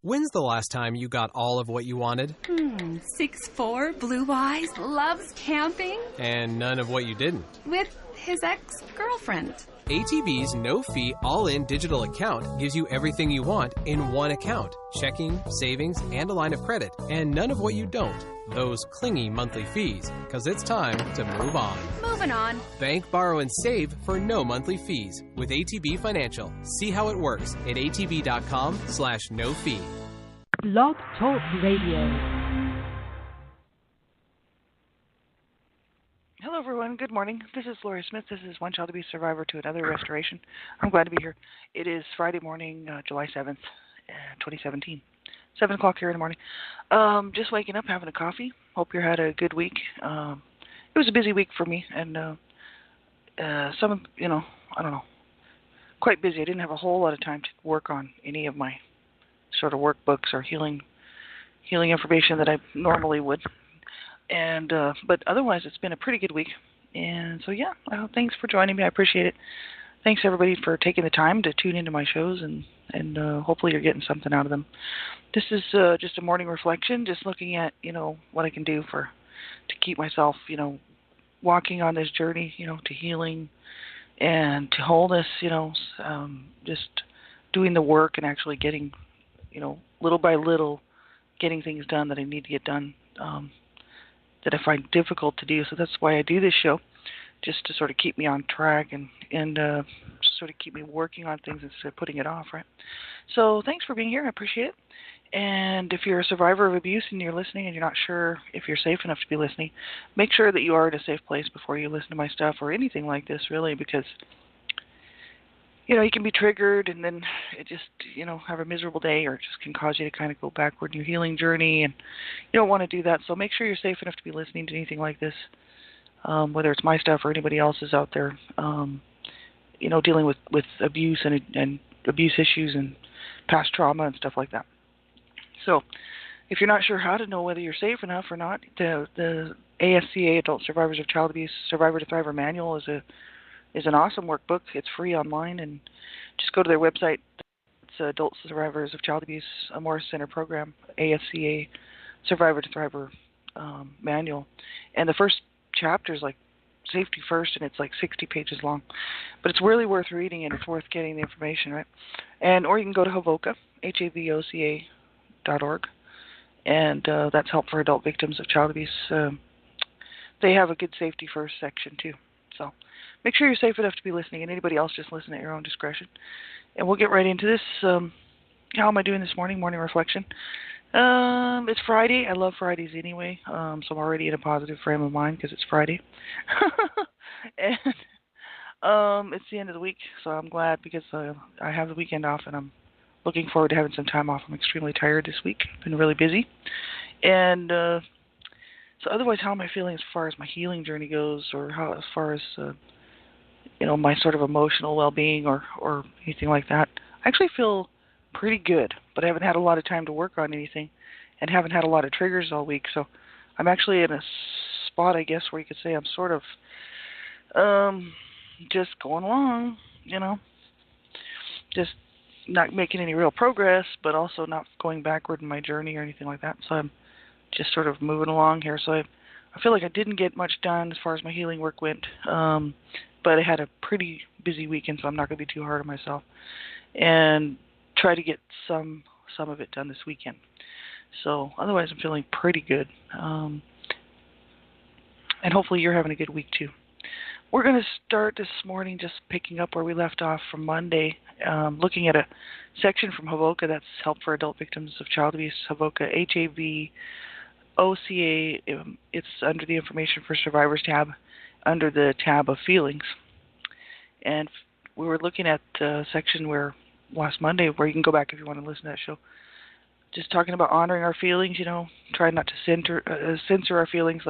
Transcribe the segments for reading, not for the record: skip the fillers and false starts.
When's the last time you got all of what you wanted? 6'4", blue eyes, loves camping. And none of what you didn't? With his ex-girlfriend. ATB's no-fee all-in digital account gives you everything you want in one account. Checking, savings, and a line of credit. And none of what you don't. Those clingy monthly fees. Because it's time to move on. Moving on. Bank, borrow, and save for no monthly fees with ATB Financial. See how it works at atb.com/no-fee. Blog Talk Radio. Hello, everyone. Good morning. This is Lori Smith. This is One Child Abuse Survivor to Another Restoration. I'm glad to be here. It is Friday morning, July 7th, 2017. 7 o'clock here in the morning. Just waking up, having a coffee. Hope you had a good week. It was a busy week for me, and I don't know, quite busy. I didn't have a whole lot of time to work on any of my sort of workbooks or healing information that I normally would. And but otherwise, it's been a pretty good week. And so, yeah, thanks for joining me. I appreciate it. Thanks, everybody, for taking the time to tune into my shows, and hopefully you're getting something out of them. This is just a morning reflection, just looking at, what I can do to keep myself, walking on this journey, to healing and to wholeness, just doing the work and actually getting, little by little, getting things done that I need to get done, that I find difficult to do. So that's why I do this show, just to sort of keep me on track and sort of keep me working on things instead of putting it off, right? So thanks for being here. I appreciate it. And if you're a survivor of abuse and you're listening and you're not sure if you're safe enough to be listening, make sure that you are in a safe place before you listen to my stuff or anything like this, really, because you can be triggered and then it just, have a miserable day, or it just can cause you to kind of go backward in your healing journey, and you don't want to do that. So make sure you're safe enough to be listening to anything like this, whether it's my stuff or anybody else's out there, dealing with abuse and abuse issues and past trauma and stuff like that. So if you're not sure how to know whether you're safe enough or not, the ASCA, Adult Survivors of Child Abuse Survivor to Thriver Manual is an awesome workbook. It's free online, and just go to their website. It's Adult Survivors of Child Abuse Morris Center Program, ASCA Survivor to Thriver Manual. And the first chapter is like safety first, and it's like 60 pages long. But it's really worth reading, and it's worth getting the information, right? Or you can go to HAVOCA, HAVOCA.org, and that's Help for Adult Victims of Child Abuse. They have a good safety first section, too. So make sure you're safe enough to be listening, and anybody else, just listen at your own discretion. And we'll get right into this. How am I doing this morning? Morning reflection. It's Friday. I love Fridays anyway, so I'm already in a positive frame of mind because it's Friday. And it's the end of the week, so I'm glad because I have the weekend off, and I'm looking forward to having some time off. I'm extremely tired this week. Been really busy. And so otherwise, how am I feeling as far as my healing journey goes, or as far as my sort of emotional well-being or anything like that? I actually feel pretty good, but I haven't had a lot of time to work on anything and haven't had a lot of triggers all week. So I'm actually in a spot, I guess, where you could say I'm sort of just going along, just not making any real progress, but also not going backward in my journey or anything like that. So I'm just sort of moving along here. So I feel like I didn't get much done as far as my healing work went, but I had a pretty busy weekend, so I'm not going to be too hard on myself, and try to get some of it done this weekend. So otherwise, I'm feeling pretty good, and hopefully you're having a good week too. We're going to start this morning just picking up where we left off from Monday, looking at a section from HAVOCA, that's Help for Adult Victims of Child Abuse, HAVOCA, HAVOCA. It's under the Information for Survivors tab, under the tab of Feelings. And we were looking at a section where last Monday, where you can go back if you want to listen to that show, just talking about honoring our feelings, trying not to censor our feelings.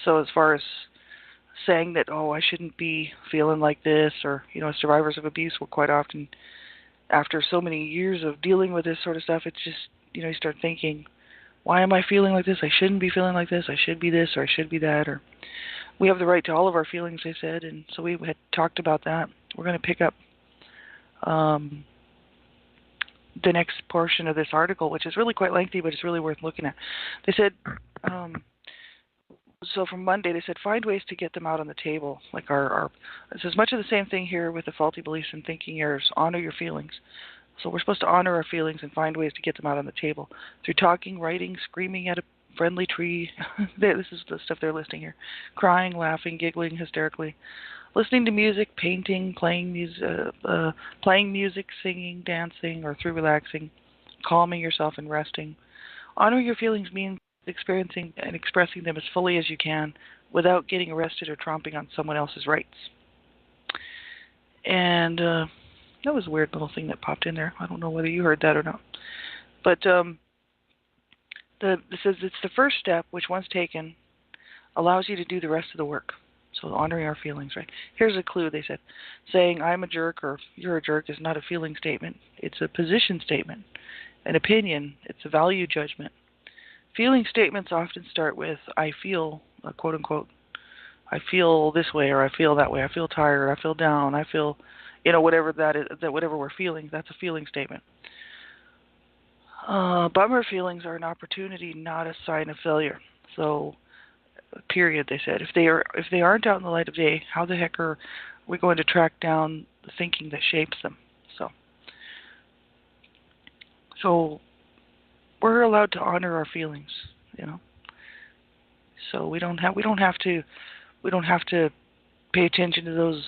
So as far as saying that, I shouldn't be feeling like this, or, survivors of abuse will quite often, after so many years of dealing with this sort of stuff, it's just, you start thinking, why am I feeling like this? I shouldn't be feeling like this. I should be this, or I should be that, or we have the right to all of our feelings, they said. And so we had talked about that. We're going to pick up the next portion of this article, which is really quite lengthy, but it's really worth looking at. They said, so from Monday, they said, find ways to get them out on the table. Like it's as much of the same thing here with the faulty beliefs and thinking errors. Honor your feelings. So we're supposed to honor our feelings and find ways to get them out on the table. Through talking, writing, screaming at a friendly tree. This is the stuff they're listing here. Crying, laughing, giggling hysterically. Listening to music, painting, playing music, singing, dancing, or through relaxing. Calming yourself and resting. Honor your feelings means experiencing and expressing them as fully as you can without getting arrested or tromping on someone else's rights. And that was a weird little thing that popped in there. I don't know whether you heard that or not. But it says it's the first step, which once taken, allows you to do the rest of the work. So honoring our feelings, right? Here's a clue, they said. Saying I'm a jerk or you're a jerk is not a feeling statement. It's a position statement, an opinion. It's a value judgment. Feeling statements often start with I feel, quote unquote, I feel this way or I feel that way. I feel tired. I feel down. I feel, whatever that is, that whatever we're feeling, that's a feeling statement. Bummer feelings are an opportunity, not a sign of failure. So, period, they said. If they aren't out in the light of day, how the heck are we going to track down the thinking that shapes them? So we're allowed to honor our feelings, So we don't have to pay attention to those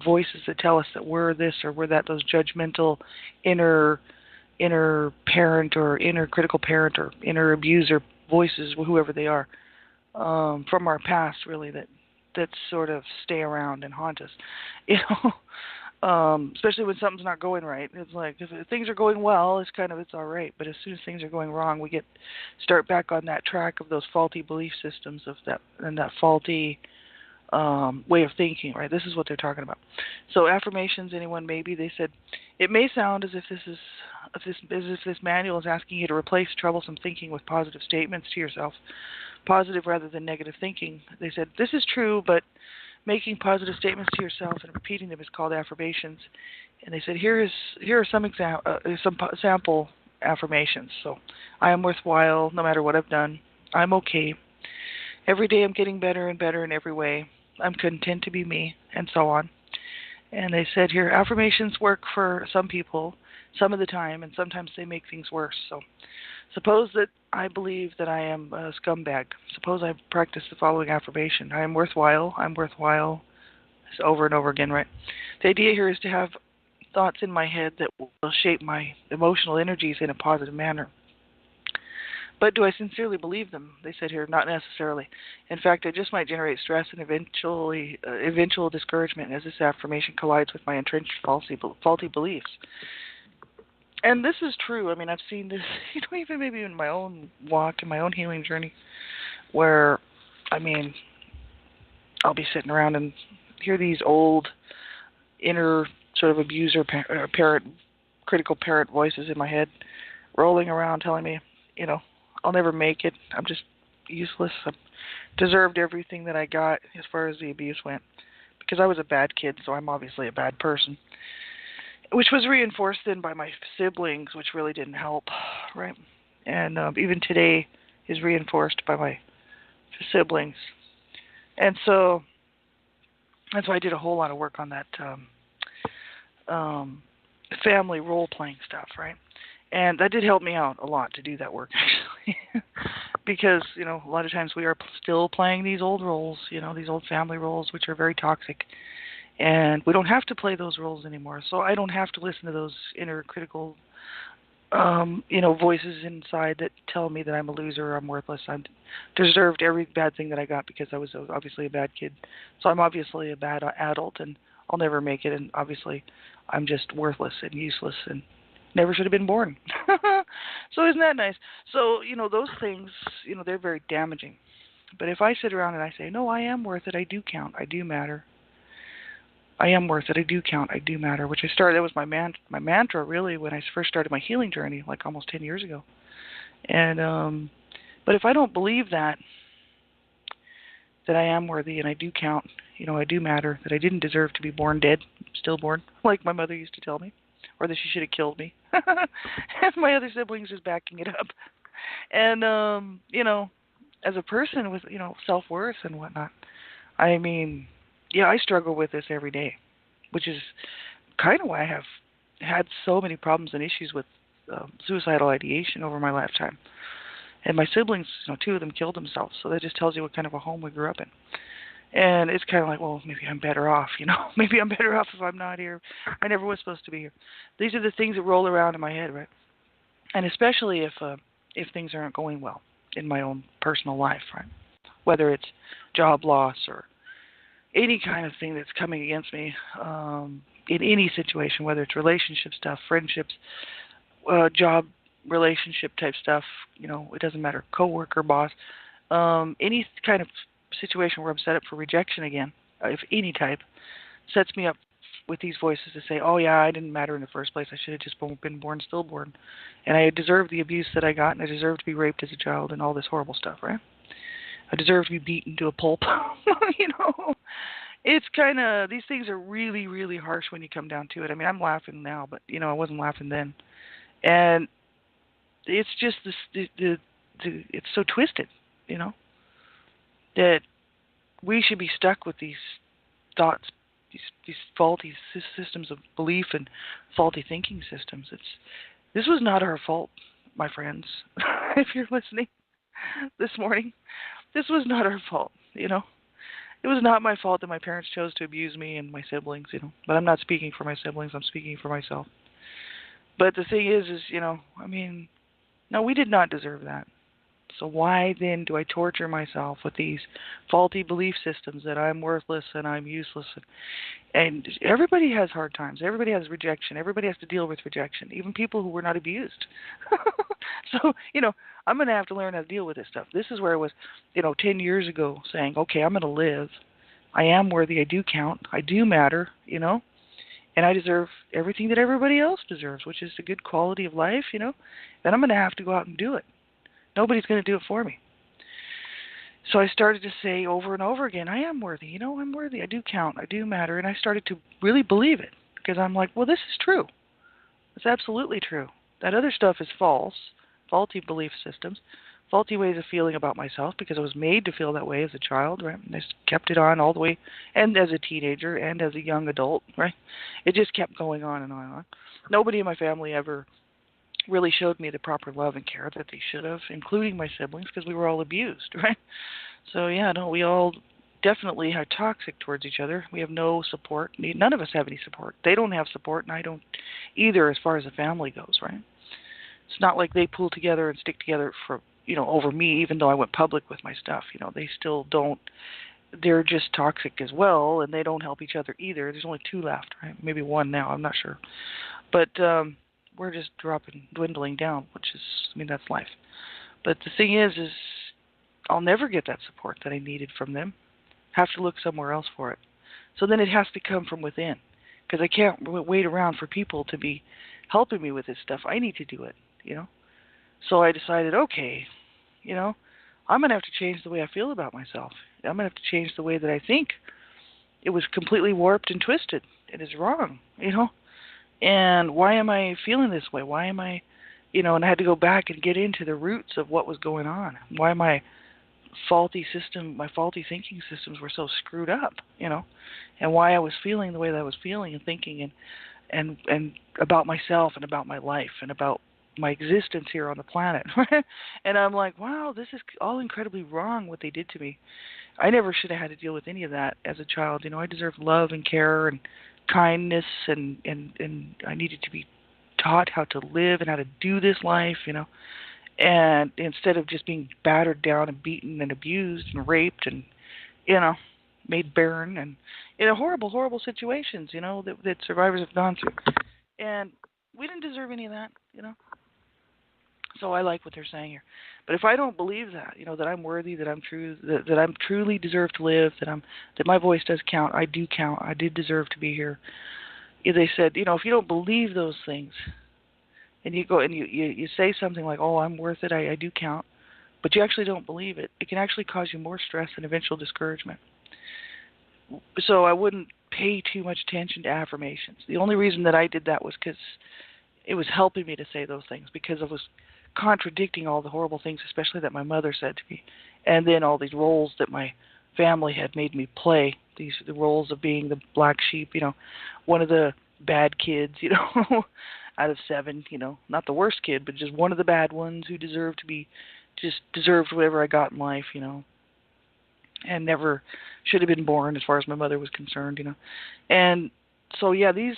voices that tell us that we're this or we're that, those judgmental inner parent or inner critical parent or inner abuser voices, whoever they are, from our past, really, that sort of stay around and haunt us, especially when something's not going right. It's like if things are going well, it's all right, but as soon as things are going wrong, we start back on that track of those faulty belief systems that faulty way of thinking, right? This is what they're talking about. So affirmations, anyone maybe, they said, it may sound as if this manual is asking you to replace troublesome thinking with positive statements to yourself, positive rather than negative thinking. They said, this is true, but making positive statements to yourself and repeating them is called affirmations. And they said, here are some sample affirmations. So, I am worthwhile no matter what I've done. I'm okay. Every day I'm getting better and better in every way. I'm content to be me, and so on. And they said here, affirmations work for some people some of the time, and sometimes they make things worse. So suppose that I believe that I am a scumbag. Suppose I practice the following affirmation. I am worthwhile. I'm worthwhile. It's over and over again, right? The idea here is to have thoughts in my head that will shape my emotional energies in a positive manner. But do I sincerely believe them? They said here, not necessarily. In fact, I just might generate stress and eventual discouragement as this affirmation collides with my entrenched faulty beliefs. And this is true. I mean, I've seen this, even maybe in my own walk, in my own healing journey, where, I'll be sitting around and hear these old inner sort of abuser, parent, critical parent voices in my head rolling around telling me, I'll never make it. I'm just useless. I deserved everything that I got as far as the abuse went because I was a bad kid, so I'm obviously a bad person, which was reinforced then by my siblings, which really didn't help, right? And even today is reinforced by my siblings. And so that's why I did a whole lot of work on that family role-playing stuff, right? And that did help me out a lot to do that work, actually, because, a lot of times we are still playing these old roles, these old family roles, which are very toxic. And we don't have to play those roles anymore. So I don't have to listen to those inner critical, voices inside that tell me that I'm a loser or I'm worthless. I deserved every bad thing that I got because I was obviously a bad kid. So I'm obviously a bad adult and I'll never make it. And obviously I'm just worthless and useless and never should have been born. So isn't that nice? So, those things, they're very damaging. But if I sit around and I say, no, I am worth it, I do count, I do matter. I am worth it, I do count, I do matter, which that was my mantra, really, when I first started my healing journey, like almost 10 years ago. And, but if I don't believe that I am worthy and I do count, I do matter, that I didn't deserve to be born dead, stillborn, like my mother used to tell me, or that she should have killed me. And my other siblings just backing it up. And, you know, as a person with, you know, self-worth and whatnot, I mean, yeah, I struggle with this every day, which is kind of why I have had so many problems and issues with suicidal ideation over my lifetime. And my siblings, you know, 2 of them killed themselves, so that just tells you what kind of a home we grew up in. And it's kind of like, well, maybe I'm better off, you know. Maybe I'm better off if I'm not here. I never was supposed to be here. These are the things that roll around in my head, right? And especially if things aren't going well in my own personal life, right? Whether it's job loss or any kind of thing that's coming against me in any situation, whether it's relationship stuff, friendships, job relationship type stuff, you know, it doesn't matter, coworker, boss, any kind of situation where I'm set up for rejection again, if any type, sets me up with these voices to say, oh yeah, I didn't matter in the first place. I should have just been born stillborn. And I deserve the abuse that I got, and I deserve to be raped as a child and all this horrible stuff, right? I deserve to be beaten to a pulp. You know, it's kind of, these things are really, really harsh when you come down to it. I mean, I'm laughing now, but, you know, I wasn't laughing then. And it's just this, it's so twisted, you know, that we should be stuck with these thoughts, these faulty systems of belief and faulty thinking systems. This was not our fault, my friends. If you're listening this morning, this was not our fault, you know. It was not my fault that my parents chose to abuse me and my siblings, you know. But I'm not speaking for my siblings, I'm speaking for myself. But the thing is, you know, I mean, no, we did not deserve that. So why then do I torture myself with these faulty belief systems that I'm worthless and I'm useless? And everybody has hard times. Everybody has rejection. Everybody has to deal with rejection, even people who were not abused. So, you know, I'm going to have to learn how to deal with this stuff. This is where I was, you know, 10 years ago saying, okay, I'm going to live. I am worthy. I do count. I do matter, you know. And I deserve everything that everybody else deserves, which is a good quality of life, you know. Then I'm going to have to go out and do it. Nobody's going to do it for me. So I started to say over and over again, I am worthy. You know, I'm worthy. I do count. I do matter. And I started to really believe it because I'm like, well, this is true. It's absolutely true. That other stuff is false, faulty belief systems, faulty ways of feeling about myself because I was made to feel that way as a child, right? And I kept it on all the way, and as a teenager and as a young adult, right? It just kept going on and on and on. Nobody in my family ever really showed me the proper love and care that they should have, including my siblings, because we were all abused, right? So, yeah, no, we all definitely are toxic towards each other. We have no support. None of us have any support. They don't have support, and I don't either as far as the family goes, right? It's not like they pull together and stick together for, you know, over me, even though I went public with my stuff. You know, they still don't. They're just toxic as well, and they don't help each other either. There's only 2 left, right? Maybe 1 now. I'm not sure. But we're just dwindling down, which is, I mean, that's life. But the thing is I'll never get that support that I needed from them. Have to look somewhere else for it. So then it has to come from within, because I can't wait around for people to be helping me with this stuff. I need to do it, you know. So I decided, okay, you know, I'm going to have to change the way I feel about myself. I'm going to have to change the way that I think. It was completely warped and twisted. It is wrong, you know. And why am I feeling this way? Why am I, you know, and I had to go back and get into the roots of what was going on. Why my faulty thinking systems were so screwed up, you know, and why I was feeling the way that I was feeling and thinking and about myself and about my life and about my existence here on the planet. And I'm like, wow, this is all incredibly wrong what they did to me. I never should have had to deal with any of that as a child. You know, I deserved love and care and kindness, and I needed to be taught how to live and how to do this life, you know, and instead of just being battered down and beaten and abused and raped and, you know, made barren and in horrible, horrible situations, you know, that survivors have gone through. And we didn't deserve any of that, you know. So I like what they're saying here. But if I don't believe that, you know, that I'm worthy, that I'm true, that I'm truly deserve to live, that my voice does count, I do count, I did deserve to be here. They said, you know, if you don't believe those things, and you go and you say something like, oh, I'm worth it, I do count, but you actually don't believe it, it can actually cause you more stress and eventual discouragement. so I wouldn't pay too much attention to affirmations. The only reason that I did that was because it was helping me to say those things, because I was contradicting all the horrible things, especially that my mother said to me, and then all these roles that my family had made me play, the roles of being the black sheep, one of the bad kids, out of 7, not the worst kid, but just one of the bad ones who deserved whatever I got in life, and never should have been born as far as my mother was concerned, And so, yeah, these,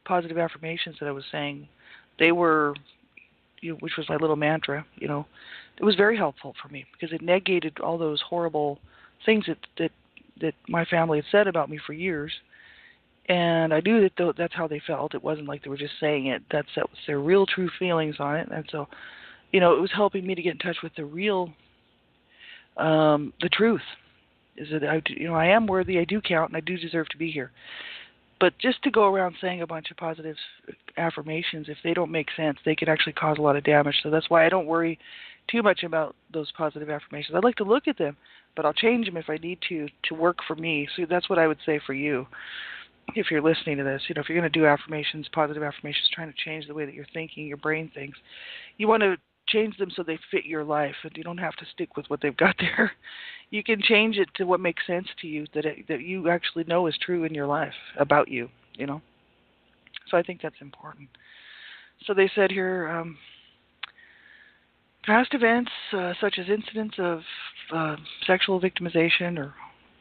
positive affirmations that I was saying, they were, which was my little mantra, it was very helpful for me because it negated all those horrible things that my family had said about me for years. And I knew that that's how they felt. It wasn't like they were just saying it. That was their real, true feelings on it. And so, it was helping me to get in touch with the real, the truth. Is that I am worthy, I do count, and I do deserve to be here. But just to go around saying a bunch of positive affirmations, if they don't make sense, they can actually cause a lot of damage. So that's why I don't worry too much about those positive affirmations. I'd like to look at them, but I'll change them if I need to work for me. So that's what I would say for you. If you're listening to this, if you're going to do affirmations, positive affirmations, trying to change the way that you're thinking, your brain thinks, you want to change them so they fit your life, and you don't have to stick with what they've got there. You can change it to what makes sense to you, that you actually know is true in your life about you, So I think that's important. So they said here, past events such as incidents of sexual victimization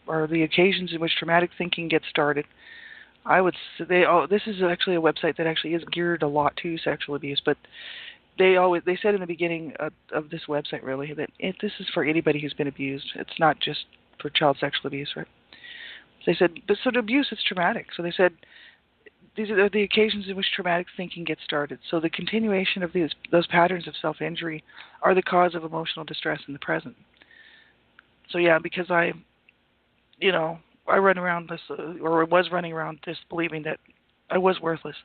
or the occasions in which traumatic thinking gets started. I would say this is actually a website that actually is geared a lot to sexual abuse, but they said in the beginning of this website really that this is for anybody who's been abused. It's not just for child sexual abuse, right? They said, but so the abuse is traumatic. So they said these are the occasions in which traumatic thinking gets started. So the continuation of those patterns of self-injury are the cause of emotional distress in the present. So yeah, because I run around this, or was running around just believing that I was worthless,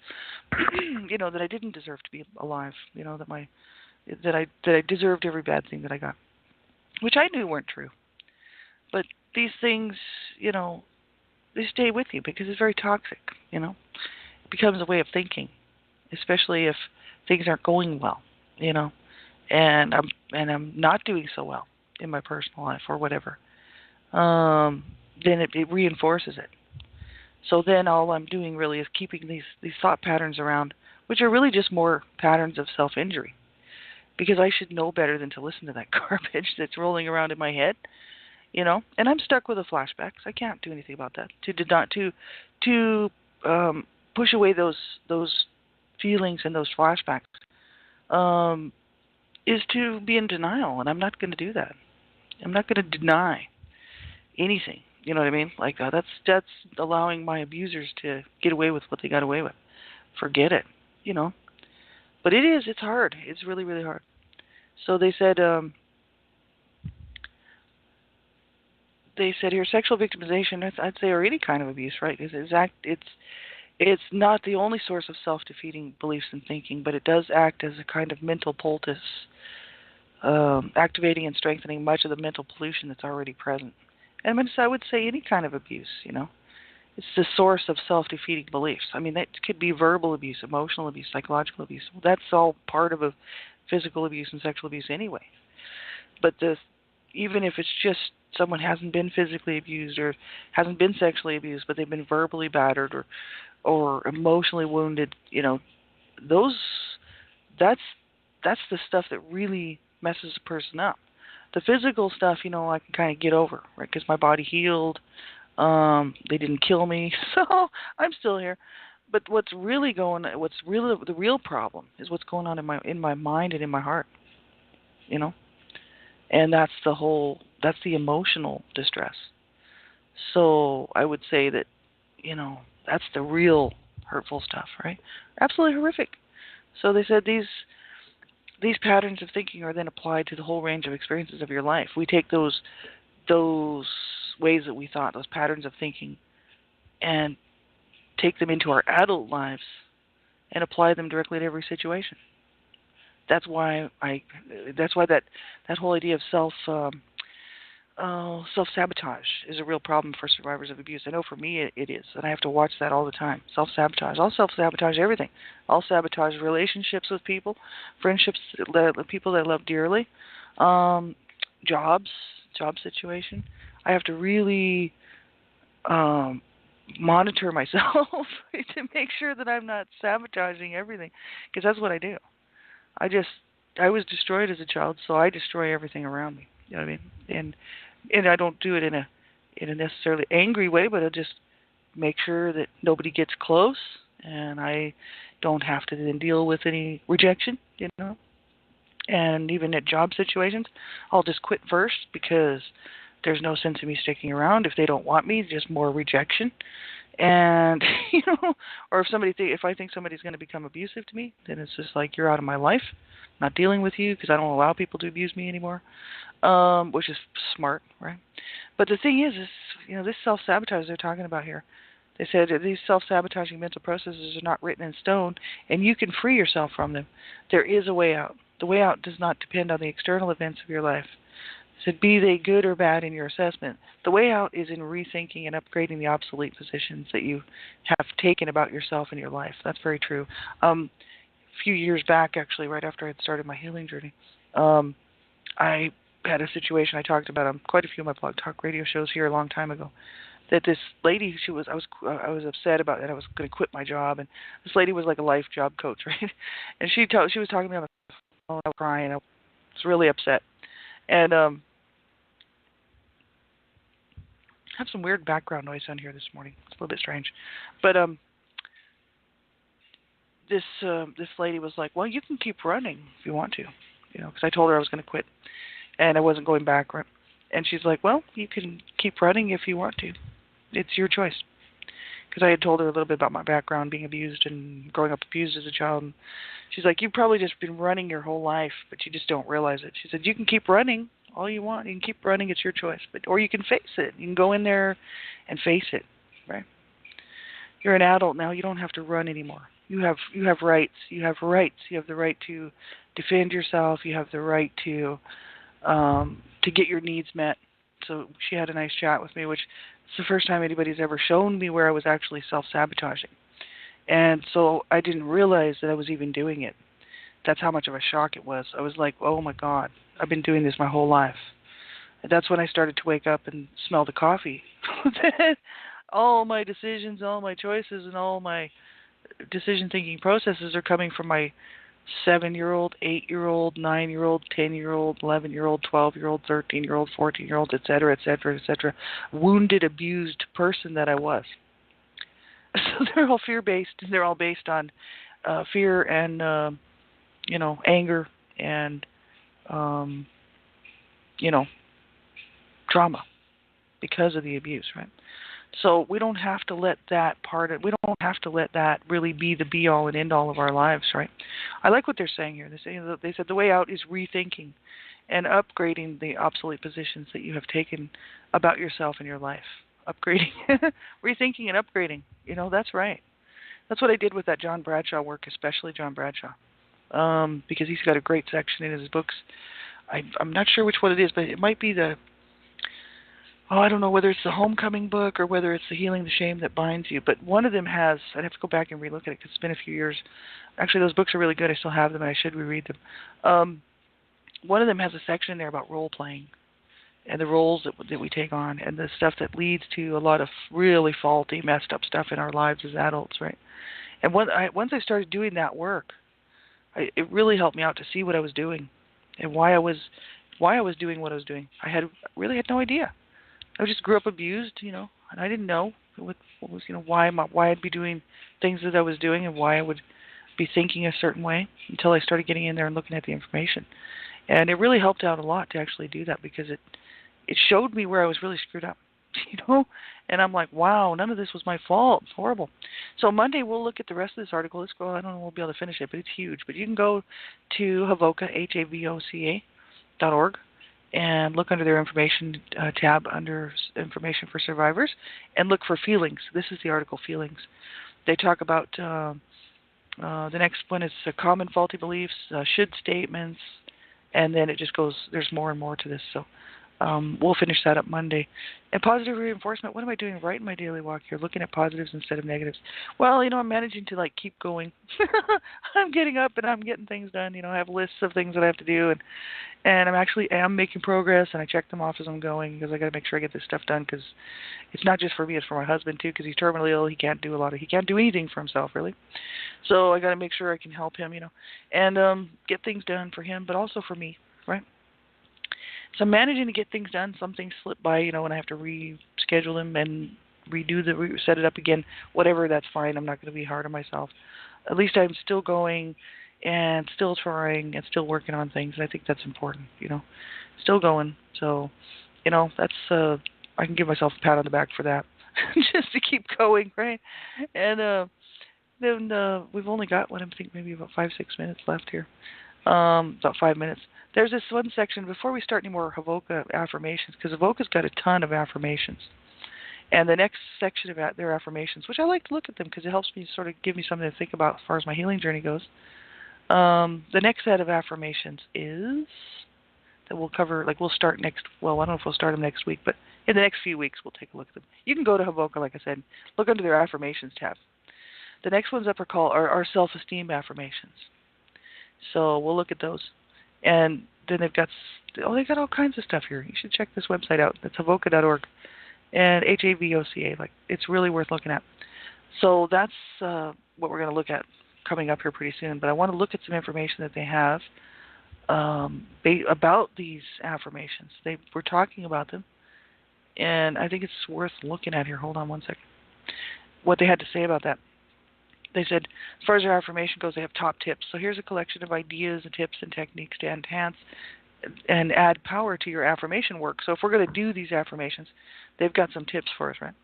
that I didn't deserve to be alive, that I deserved every bad thing that I got, which I knew weren't true. But these things, they stay with you because it's very toxic, It becomes a way of thinking, especially if things aren't going well, and I'm not doing so well in my personal life or whatever. Then it reinforces it. So then all I'm doing really is keeping these thought patterns around, which are really just more patterns of self-injury, because I should know better than to listen to that garbage that's rolling around in my head, And I'm stuck with the flashbacks. I can't do anything about that. To push away those feelings and those flashbacks is to be in denial, and I'm not going to do that. I'm not going to deny anything. You know what I mean? Like that's allowing my abusers to get away with what they got away with. Forget it, But it's hard. It's really, really hard. So they said here, sexual victimization, I'd say, or any kind of abuse, right? It's not the only source of self-defeating beliefs and thinking, but it does act as a kind of mental poultice, activating and strengthening much of the mental pollution that's already present. And I would say any kind of abuse, It's the source of self-defeating beliefs. I mean, that could be verbal abuse, emotional abuse, psychological abuse. Well, that's all part of a physical abuse and sexual abuse anyway. But even if it's just someone hasn't been physically abused or hasn't been sexually abused, but they've been verbally battered or emotionally wounded, that's the stuff that really messes a person up. The physical stuff, I can kind of get over, right? Because my body healed. They didn't kill me, so I'm still here. But the real problem is what's going on in my mind and in my heart, And that's the emotional distress. So I would say that, that's the real hurtful stuff, right? Absolutely horrific. So they said these patterns of thinking are then applied to the whole range of experiences of your life. We take those ways that we thought, those patterns of thinking, and take them into our adult lives and apply them directly to every situation. That's why that whole idea of self-sabotage is a real problem for survivors of abuse. I know for me it is, and I have to watch that all the time. Self-sabotage. I'll self-sabotage everything. I'll sabotage relationships with people, friendships with people that I love dearly, job situation. I have to really monitor myself to make sure that I'm not sabotaging everything, because that's what I do. I was destroyed as a child, so I destroy everything around me. You know what I mean? And I don't do it in a necessarily angry way, but I just make sure that nobody gets close, and I don't have to then deal with any rejection, you know. And even at job situations, I'll just quit first, because there's no sense in me sticking around if they don't want me. Just more rejection. And you know, or if I think somebody's going to become abusive to me, then it's just like, you're out of my life. I'm not dealing with you, because I don't allow people to abuse me anymore. Which is smart, right? But the thing is, you know, this self-sabotage they're talking about here, they said that these self-sabotaging mental processes are not written in stone, and you can free yourself from them. There is a way out. The way out does not depend on the external events of your life. They said, be they good or bad in your assessment. The way out is in rethinking and upgrading the obsolete positions that you have taken about yourself and your life. That's very true. A few years back, actually, right after I had started my healing journey, I had a situation I talked about on quite a few of my Blog Talk Radio shows here a long time ago. That this lady, I was upset about it. I was going to quit my job, and this lady was like a life job coach, right? And she was talking to me on the phone. I was crying. I was really upset, and I have some weird background noise on here this morning. It's a little bit strange, but this lady was like, "Well, you can keep running if you want to," you know, because I told her I was going to quit. And I wasn't going back. And she's like, well, you can keep running if you want to. It's your choice. Because I had told her a little bit about my background, being abused and growing up abused as a child. And she's like, you've probably just been running your whole life, but you just don't realize it. She said, you can keep running all you want. You can keep running. It's your choice. Or you can face it. You can go in there and face it, right? You're an adult now. You don't have to run anymore. You have rights. You have rights. You have the right to defend yourself. You have the right to get your needs met. So she had a nice chat with me, which is the first time anybody's ever shown me where I was actually self-sabotaging. And so I didn't realize that I was even doing it. That's how much of a shock it was. I was like, oh my God, I've been doing this my whole life. And that's when I started to wake up and smell the coffee. All my decisions, all my choices, and all my decision-thinking processes are coming from my 7-year-old, 8-year-old, 9-year-old, 10-year-old, 11-year-old, 12-year-old, 13-year-old, 14-year-old, et cetera, wounded, abused person that I was. So they're all fear-based, and they're all based on fear and, anger and, trauma because of the abuse, right? So we don't have to let that really be the be-all and end-all of our lives, right? I like what they're saying here. They said the way out is rethinking and upgrading the obsolete positions that you have taken about yourself and your life. Upgrading, rethinking and upgrading. That's right. That's what I did with that John Bradshaw work, especially John Bradshaw, because he's got a great section in his books. I'm not sure which one it is, but it might be I don't know whether it's the Homecoming book or whether it's the Healing the Shame That Binds You. But one of them has, I'd have to go back and relook at it because it's been a few years. Actually, those books are really good. I still have them and I should reread them. One of them has a section in there about role-playing and the roles that we take on and the stuff that leads to a lot of really faulty, messed up stuff in our lives as adults, right? And once I started doing that work, it really helped me out to see what I was doing and why I was doing what I was doing. I really had no idea. I just grew up abused, and I didn't know what was, why I'd be doing things that I was doing and why I would be thinking a certain way until I started getting in there and looking at the information. And it really helped out a lot to actually do that because it showed me where I was really screwed up, And I'm like, wow, none of this was my fault. It's horrible. So Monday we'll look at the rest of this article. Let's go. I don't know if we'll be able to finish it, but it's huge. But you can go to Havoca, HAVOCA.org. And look under their information tab under Information for Survivors and look for feelings. This is the article, Feelings. They talk about the next one is common faulty beliefs, should statements, and then it just goes, there's more and more to this. So We'll finish that up Monday. And positive reinforcement, what am I doing right in my daily walk here? Looking at positives instead of negatives. Well, I'm managing to keep going. I'm getting up and I'm getting things done. I have lists of things that I have to do, and I'm making progress, and I check them off as I'm going because I got to make sure I get this stuff done, because it's not just for me, it's for my husband too, because he's terminally ill. He can't do anything for himself really. So I got to make sure I can help him, and get things done for him, but also for me, right? So I'm managing to get things done. Some things slip by, when I have to reschedule them and set it up again. Whatever, that's fine. I'm not going to be hard on myself. At least I'm still going and still trying and still working on things. And I think that's important, Still going. So, that's I can give myself a pat on the back for that, just to keep going, right? And then we've only got maybe about 5-6 minutes left here. About 5 minutes. There's this one section, before we start any more Havoka affirmations, because Havoka's got a ton of affirmations. And the next section about their affirmations, which I like to look at them because it helps me sort of give me something to think about as far as my healing journey goes. The next set of affirmations is that we'll cover, we'll start I don't know if we'll start them next week, but in the next few weeks we'll take a look at them. You can go to Havoka, like I said, look under their affirmations tab. The next ones up are our self-esteem affirmations. So we'll look at those. And then they've got all kinds of stuff here. You should check this website out. It's havoka.org and HAVOCA. It's really worth looking at. So that's what we're going to look at coming up here pretty soon. But I want to look at some information that they have about these affirmations. We're talking about them, and I think it's worth looking at here. Hold on one second. What they had to say about that. They said, as far as their affirmation goes, they have top tips. So here's a collection of ideas and tips and techniques to enhance and add power to your affirmation work. So if we're going to do these affirmations, they've got some tips for us, right?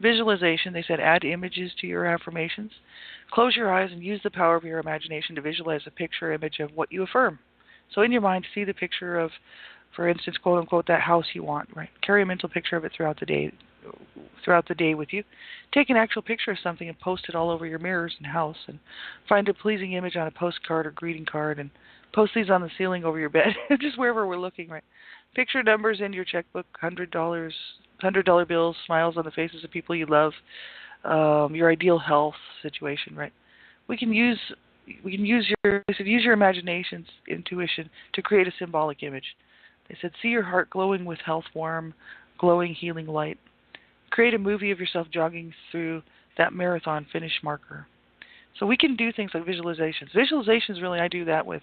Visualization, they said, add images to your affirmations. Close your eyes and use the power of your imagination to visualize a picture image of what you affirm. So in your mind, see the picture of, for instance, quote unquote, that house you want, right? Carry a mental picture of it throughout the day with you. Take an actual picture of something and post it all over your mirrors and house, and find a pleasing image on a postcard or greeting card and post these on the ceiling over your bed, just wherever we're looking, right? Picture numbers in your checkbook, $100 bills, smiles on the faces of people you love, your ideal health situation, right? We can use your imagination's intuition to create a symbolic image. They said, see your heart glowing with health, warm, glowing, healing light. Create a movie of yourself jogging through that marathon finish marker. So we can do things like visualizations. Visualizations, really, I do that with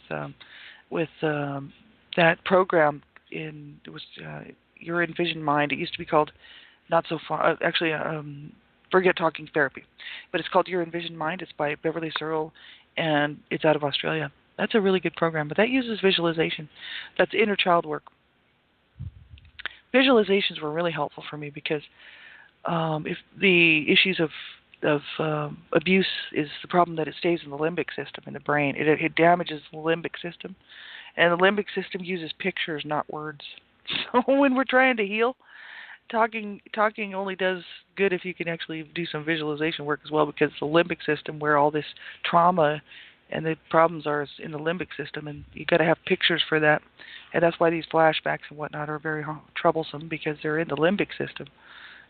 that program Your Envisioned Mind. It used to be called Forget Talking Therapy, but it's called Your Envisioned Mind. It's by Beverly Searle, and it's out of Australia. That's a really good program, but that uses visualization. That's inner child work. Visualizations were really helpful for me because if the issues of abuse is the problem that it stays in the limbic system in the brain. It damages the limbic system, and the limbic system uses pictures, not words. So when we're trying to heal, talking only does good if you can actually do some visualization work as well, because the limbic system, where all this trauma and the problems are, is in the limbic system, and you got to have pictures for that. And that's why these flashbacks and whatnot are very troublesome, because they're in the limbic system.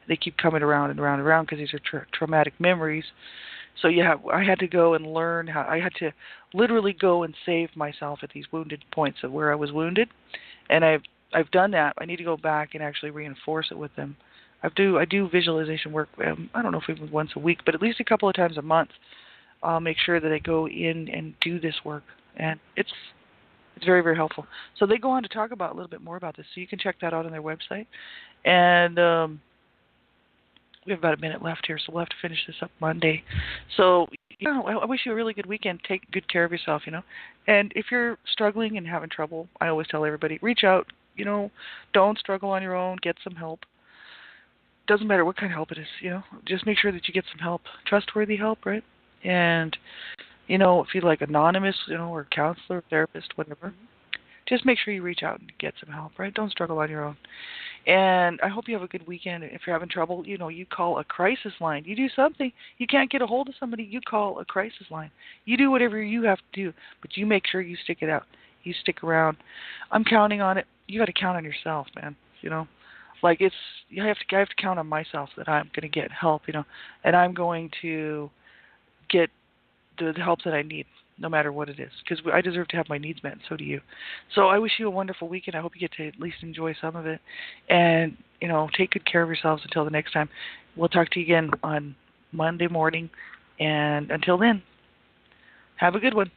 They keep coming around and around and around because these are traumatic memories. So I had to go and learn how. I had to literally go and save myself at these wounded points of where I was wounded, and I've done that. I need to go back and actually reinforce it with them. I do visualization work. I don't know if even once a week, but at least a couple of times a month. I'll make sure that I go in and do this work, and it's very, very helpful. So they go on to talk about a little bit more about this, so you can check that out on their website. And we have about a minute left here, so we'll have to finish this up Monday. So I wish you a really good weekend. Take good care of yourself, And if you're struggling and having trouble, I always tell everybody, reach out. Don't struggle on your own. Get some help. Doesn't matter what kind of help it is, Just make sure that you get some help, trustworthy help, right? And, if you like anonymous, or counselor, therapist, whatever, just make sure you reach out and get some help, right? Don't struggle on your own. And I hope you have a good weekend. If you're having trouble, you call a crisis line. You do something. You can't get a hold of somebody, you call a crisis line. You do whatever you have to do, but you make sure you stick it out. You stick around. I'm counting on it. You got to count on yourself, man. you know. Like I have to count on myself that I'm going to get help, you know, and I'm going to get the help that I need, no matter what it is, because I deserve to have my needs met, and so do you. So I wish you a wonderful weekend. I hope you get to at least enjoy some of it, and you know, take good care of yourselves until the next time. We'll talk to you again on Monday morning, and until then, have a good one.